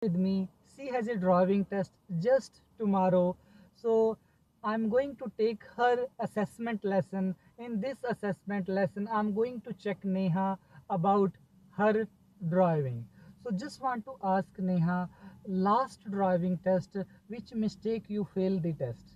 with me. She has a driving test just tomorrow. So I'm going to take her assessment lesson. In this assessment lesson, I'm going to check Neha about her driving. So just want to ask Neha, last driving test, which mistake you failed the test?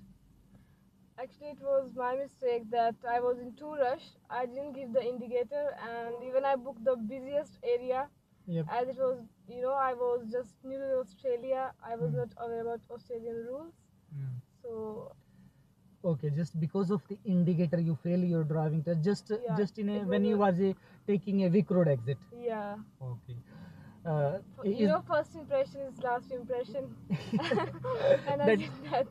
Actually, it was my mistake that I was in too rush. I didn't give the indicator, and even I booked the busiest area Yep. as it was, I was just new to Australia. I was Hmm. not aware about Australian rules. Hmm. So, Okay, just because of the indicator you fail your driving test. yeah, Just in a it was when you a, was taking a Vic Road exit. yeah. Okay. Uh, You is know, first impression is last impression. And I that did that.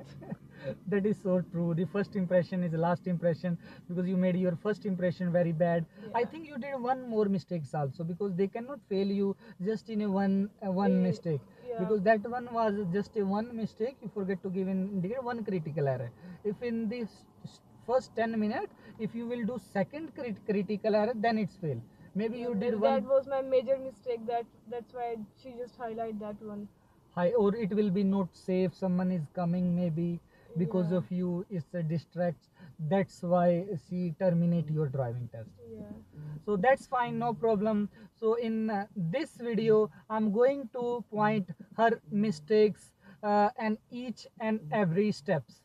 that is so true. The first impression is the last impression because you made your first impression very bad. I Yeah. think you did one more mistakes also because they cannot fail you just in a one Eh, mistake, yeah. because that one was just a one mistake. You forget to give in indicate one critical error. If in this first 10 minutes, if you will do second critical error, then it's fail. Maybe Yeah, you did that one was my major mistake. That's why she just highlight that one. high, or it will be not safe, someone is coming maybe because Yeah. of you, it's a distract. That's why she terminate your driving test. Yeah. So that's fine, no problem. So in this video I'm going to point her mistakes and each and every steps.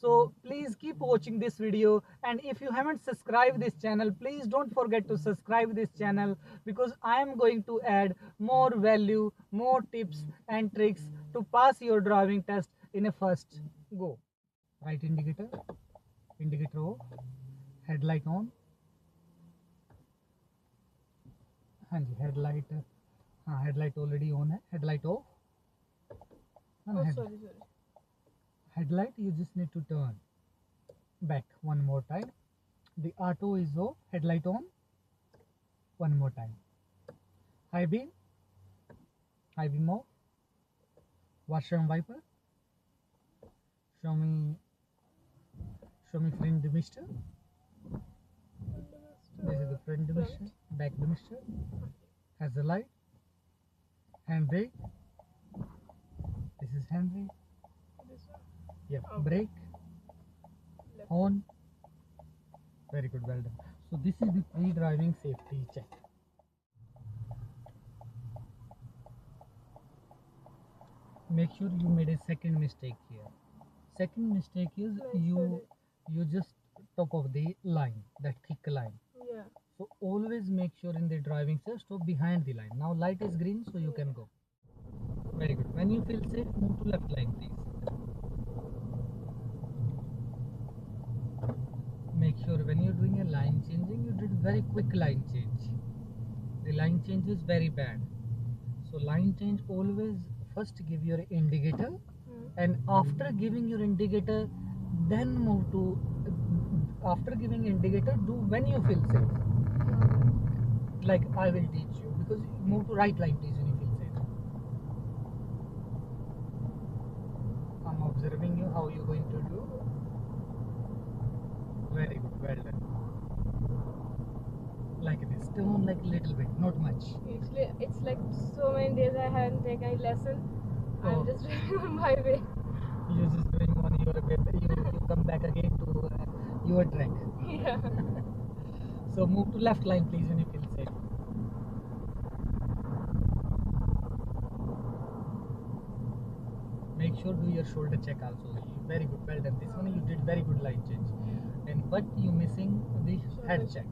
So please keep watching this video, and if you haven't subscribed this channel, please don't forget to subscribe this channel, because I am going to add more value, more tips and tricks to pass your driving test in a first go. Right indicator, indicator off, headlight on. हाँ जी, headlight, हाँ headlight already on है, headlight of, ना Oh, head sorry, sorry. headlight you just need to turn back one more time. The auto is off, headlight on, one more time. High beam, high beam off, washer and wiper, show me, show me front demister. This is the front demister, Front. back demister, has the light, hand brake, this is hand brake, This one. yep, Okay. brake, Left. on, very good, well done. So this is the pre-driving safety check. Make sure you made a second mistake here. Second mistake is Mentioned it. you just top of the line, that thick line. Yeah. So always make sure in the driving test stop behind the line. Now light is green, so you can go. Very good. When you feel safe, move to left line, please. Make sure when you're doing a line changing, you did very quick line change. The line change is very bad. So line change always first give your indicator, and after giving your indicator, then move to, after giving indicator, do when you feel safe. Like I will teach you, because move to right line please when you feel safe. I'm observing you how you're going to do. Very good, well done. Like this, turn like a little bit, not much. It's like so many days I haven't taken any lesson. Oh. I'm just driving on my way. You're just doing on your way, you come back again to your track. Yeah. So move to left line please when you feel safe. Make sure do your shoulder check also. Very good, well done. This one you did very good line change, and but you missing the head check.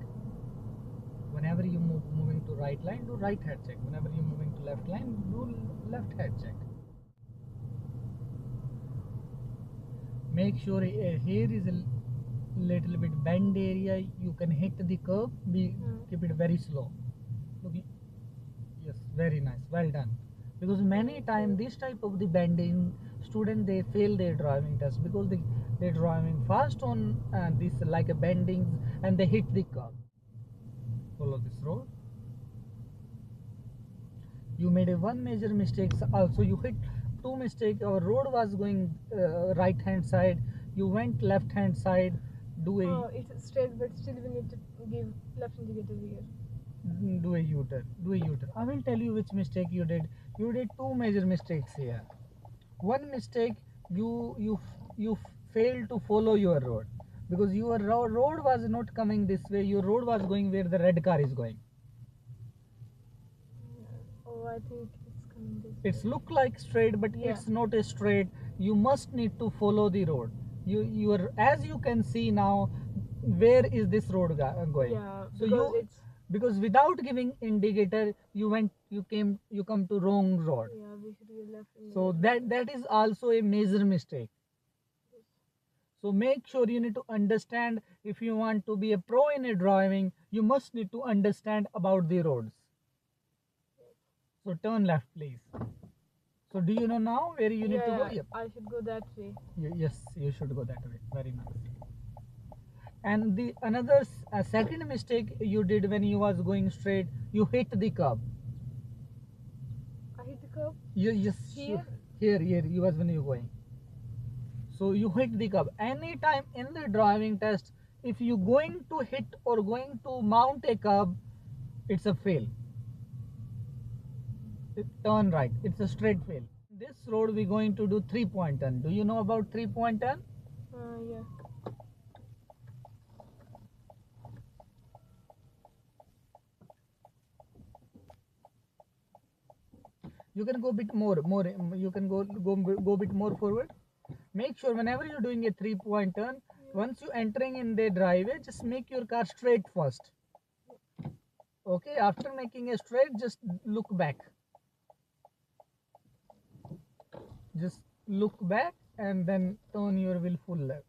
Whenever you moving to right line, do right head check. Whenever you moving to left line, do left head check. Make sure here is a little bit bend area. You can hit the curve. Keep it very slow. Look, yes, very nice, well done. Because many times this type of the bending, student they fail their driving test because they're driving fast on this like a bending, and they hit the curb. Follow this road. You made a one major mistake also. You hit two mistake. Our road was going right hand side, you went left hand side. Do a Oh, it's straight, but still we need to give left indicator here. do a u-turn, do a u-turn. I will tell you which mistake you did. You did two major mistakes here. One mistake, you failed to follow your road, because your road was not coming this way. Your road was going where the red car is going. Oh, I think it's coming this It's way. look like straight, but Yeah. it's not a straight. You must need to follow the road. You are, as you can see now, where is this road going? Yeah, So because it's because without giving indicator, you come to wrong road. yeah, we should give left So indicator. that is also a major mistake. So make sure you need to understand, if you want to be a pro in a driving, you must need to understand about the roads. So turn left, please. So do you know now where you need to go? Yeah, Yep. I should go that way. Yes, you should go that way. Very nice. And the another second mistake you did when you was going straight, you hit the curb. I hit the curb. You yes Here? here you was when you going. So you hit the curb. Anytime in the driving test, if you going to hit or going to mount a curb, it's a fail. Turn right. It's a straight fail. This road we're going to do 3-point turn. Do you know about 3-point turn? Yeah. You can go a bit more. You can go a bit more forward. Make sure whenever you're doing a 3-point turn, once you entering in the driveway, just make your car straight first. Okay, after making a straight, just look back. Just look back and then turn your wheel full left.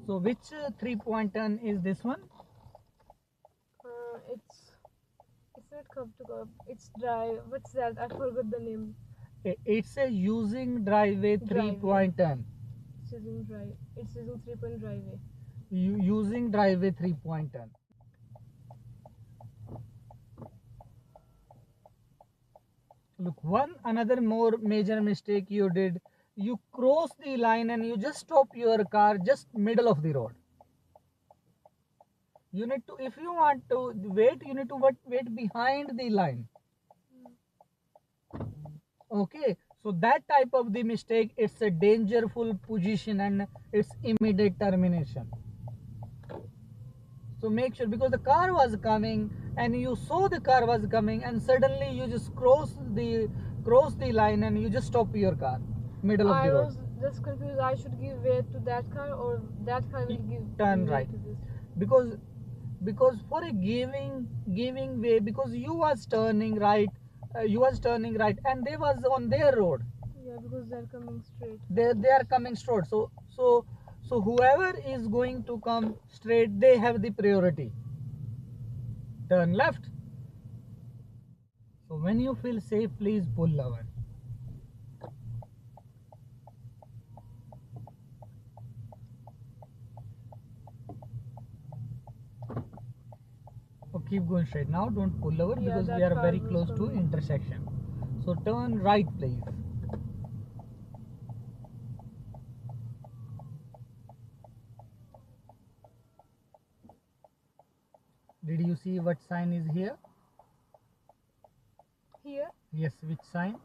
So which 3-point turn is this one? It's not curb to curb. It's drive. What's that? I forgot the name. It's a using driveway Driveway. 3-point turn. It's using drive. It's using 3-point driveway. Using driveway 3-point turn. Look, one another more major mistake you did. You cross the line and you just stop your car just middle of the road. You need to, if you want to wait, you need to wait behind the line. Okay, so that type of the mistake, it's a dangerful position and it's immediate termination. So make sure, because the car was coming and you saw the car was coming and suddenly you just cross the line and you just stop your car middle of the I road. was just confused. I should give way to that car, or that car will give Turn way right, to this. because for a giving way, because you was turning right, and they was on their road. Yeah, because they're coming straight. They are coming straight. So whoever is going to come straight, they have the priority. Turn left. So when you feel safe, please pull over. So keep going straight now. Don't pull over, Yeah, because that we are car very was close to coming. intersection. So turn right, please. Did you see what sign is here? Here? Yes, which sign?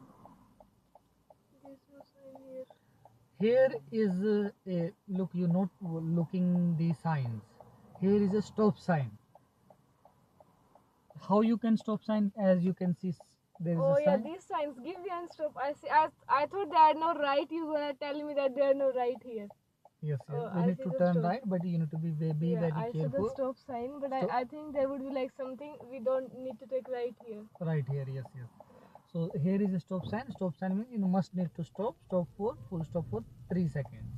This was here. Here is a look. You're not looking the signs. Here is a stop sign. How you can stop sign? As you can see, there is Oh a yeah, sign. these signs give me and stop. I see. I thought there are no right. You gonna tell me that there are no right here. Yes, Oh, you I need see to the turn stop. right, but you need to be Yeah, very I see the careful. stop sign, but Stop. I think there would be like something we don't need to take right here. Right here, yes. So here is a stop sign. Stop sign means you must need to stop. Stop for full stop for 3 seconds.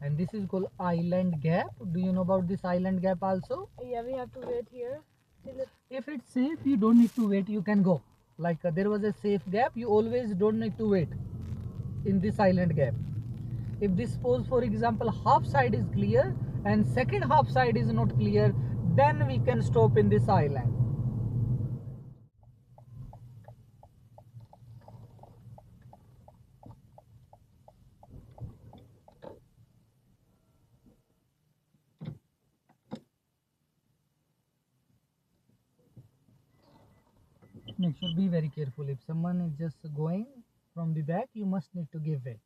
And this is called island gap. Do you know about this island gap also? Yeah, we have to wait here till it. If it's safe, you don't need to wait. You can go. Like there was a safe gap. You always don't need to wait in this island gap. If this suppose, for example, half side is clear and second half side is not clear, then we can stop in this island. Make sure, be very careful. If someone is just going from the back, you must need to give way.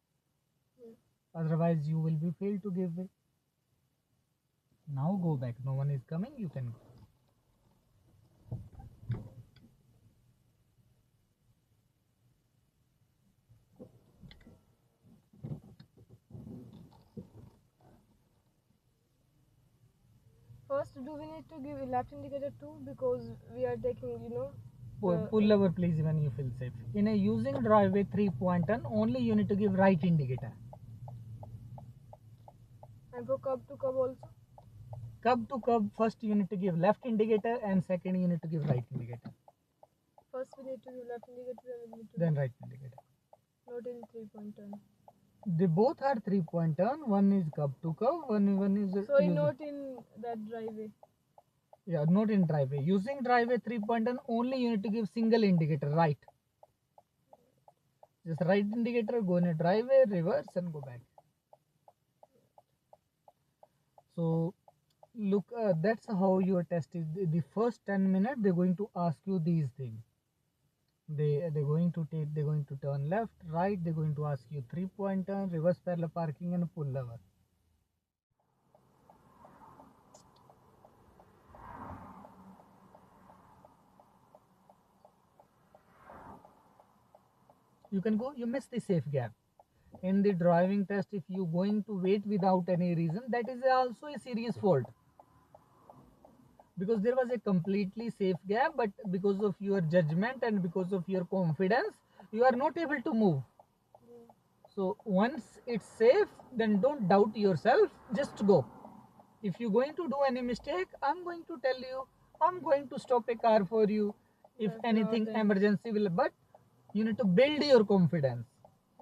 Otherwise, you will be failed to give way. Now go back. No one is coming. You can go. First, do we need to give a left indicator too, because we are taking, Pull lever, please, when you feel safe. In a using driveway 3-point turn, only you need to give right indicator. and for curb to curb also? Curb to curb, first you need to give left indicator, and second you need to give right indicator. First we need to give left indicator and we need to Then right indicator. not in 3-point turn. They both are 3-point turn. One is curb to curb, one is Sorry, not in that driveway. Yeah, not in driveway. Using driveway 3-point turn, only you need to give single indicator, right. Just right indicator, go in a driveway, reverse and go back. So look, that's how your test is. The first 10 minutes they're going to ask you these things. They're going to turn left, right. They're going to ask you 3-point turn, reverse parallel parking and pull lever. You can go. You miss the safe gap. In the driving test, if you going to wait without any reason, that is also a serious fault, because there was a completely safe gap, but because of your judgment and because of your confidence, you are not able to move. So once it's safe, then don't doubt yourself, just go. If you're going to do any mistake, I'm going to tell you, I'm going to stop a car for you if That's anything not emergency will, but you need to build your confidence.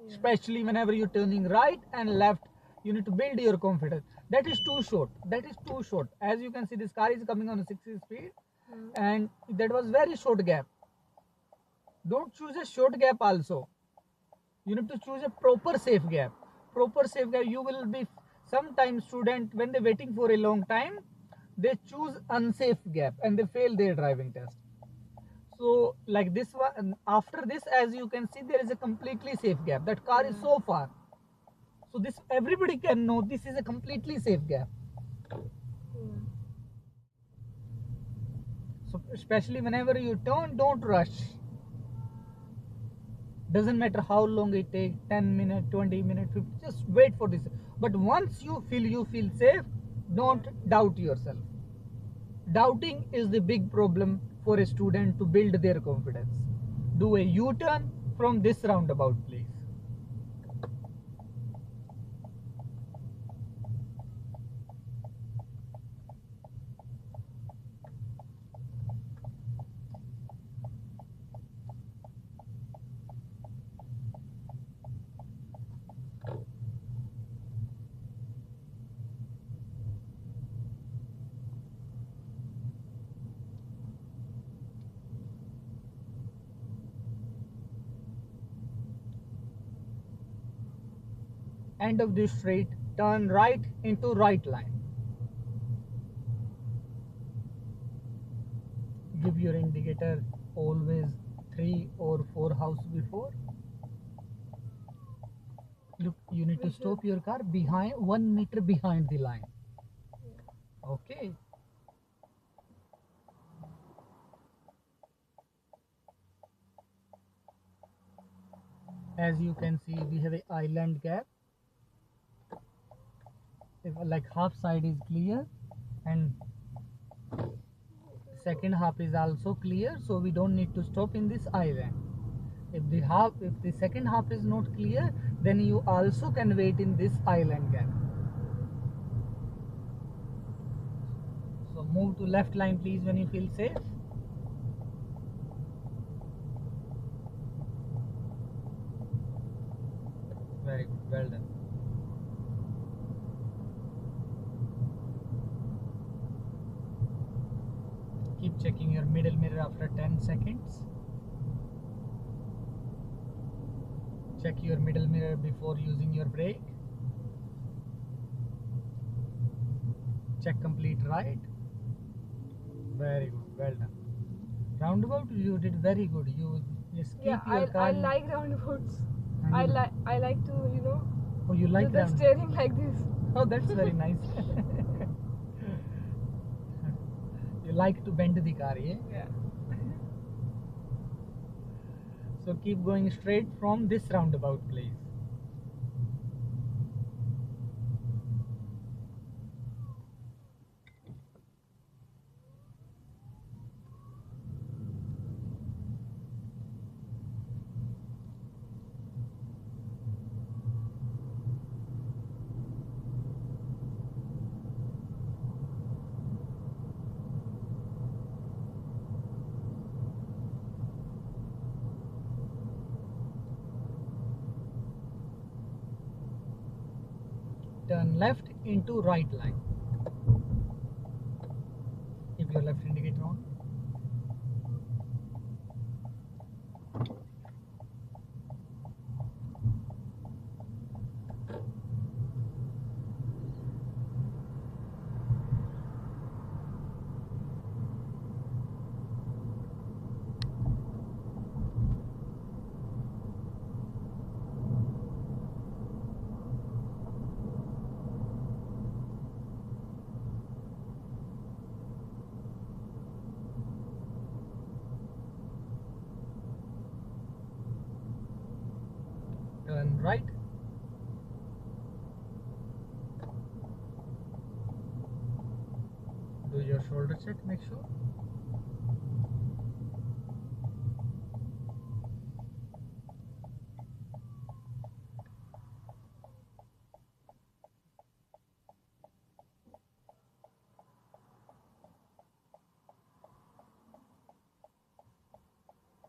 Especially whenever you're turning right and left, you need to build your confidence. That is too short. That is too short. As you can see, this car is coming on a 60 speed, and that was very short gap. Don't choose a short gap also. You need to choose a proper safe gap. Proper safe gap. You will be, sometimes student, when they're waiting for a long time, they choose unsafe gap and they fail their driving test. So like this one, after this, as you can see, there is a completely safe gap. That car is so far. So this, everybody can know this is a completely safe gap. So especially whenever you turn, don't rush. Doesn't matter how long it takes, 10 minutes, 20 minutes, 50, just wait for this. But once you feel safe, don't doubt yourself. Doubting is the big problem for a student to build their confidence. Do a U-turn from this roundabout, please. End of this straight, turn right into right line. Give your indicator always 3 or 4 house before. Look, you need to stop your car behind 1 meter behind the line. Okay. As you can see, we have a island gap. If like half side is clear and second half is also clear, so we don't need to stop in this island. If the second half is not clear, then you also can wait in this island gap. So move to left line, please, when you feel safe. Very good, well done. Keep checking your middle mirror after 10 seconds. Check your middle mirror before using your brake. Check complete right. Very good, well done. Roundabout, you did very good. You just Yeah, keep your car. I like roundabouts. and you, I like to oh, you do like the round. steering like this. Oh, that's very nice. You like to bend the car, yeah? Yeah. So keep going straight from this roundabout, please. Turn left into right line. Keep your left indicator on. Turn right. Do your shoulder check, make sure.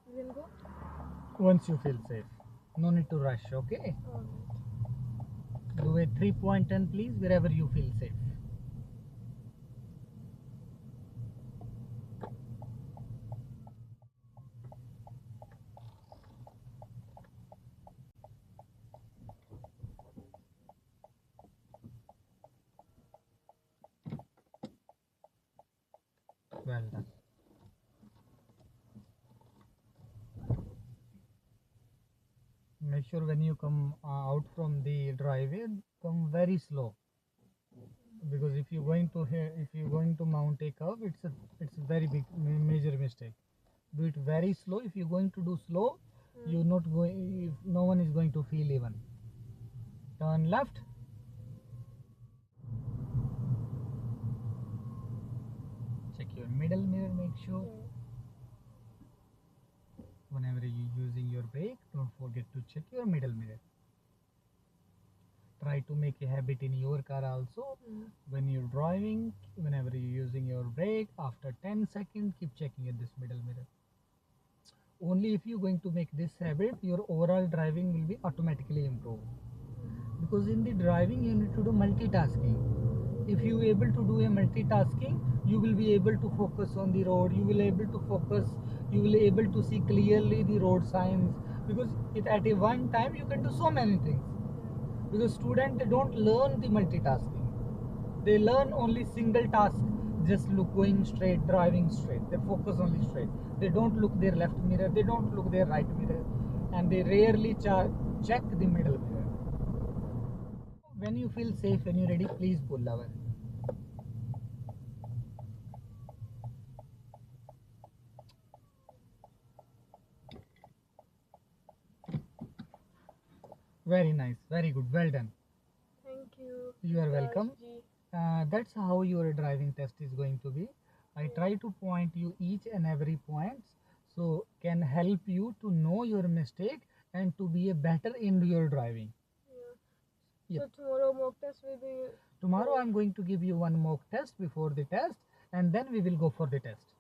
You can go. Once you feel safe. No need to rush, okay? Alright. Do a 3-point turn, please, wherever you feel safe. Well done. Make sure when you come out from the driveway, come very slow. Because if you're going to if you're going to mount a curve, it's a very big major mistake. Do it very slow. If you're going to do slow, you're not going. No one is going to feel even. Turn left. Check your middle mirror. Make sure whenever you're using your brake, don't forget to check your middle mirror. Try to make a habit in your car also. When you're driving, whenever you're using your brake, after 10 seconds, keep checking at this middle mirror. Only if you're going to make this habit, your overall driving will be automatically improved. Because in the driving, you need to do multitasking. If you are able to do a multitasking, you will be able to focus on the road. You will able to focus. You will able to see clearly the road signs. Because at a one time you can do so many things. Because students, they don't learn the multitasking. They learn only single task. Just look going straight, driving straight. They focus only straight. They don't look their left mirror. They don't look their right mirror, and they rarely check the middle mirror. When you feel safe, when you're ready, please pull over. Very nice, very good, well done. Thank you. You are welcome. Rajji. That's how your driving test is going to be. I try to point you each and every point, so can help you to know your mistake and to be a better in your driving. Yeah. Yep. So tomorrow mock test will be. Tomorrow I'm going to give you one mock test before the test, and then we will go for the test.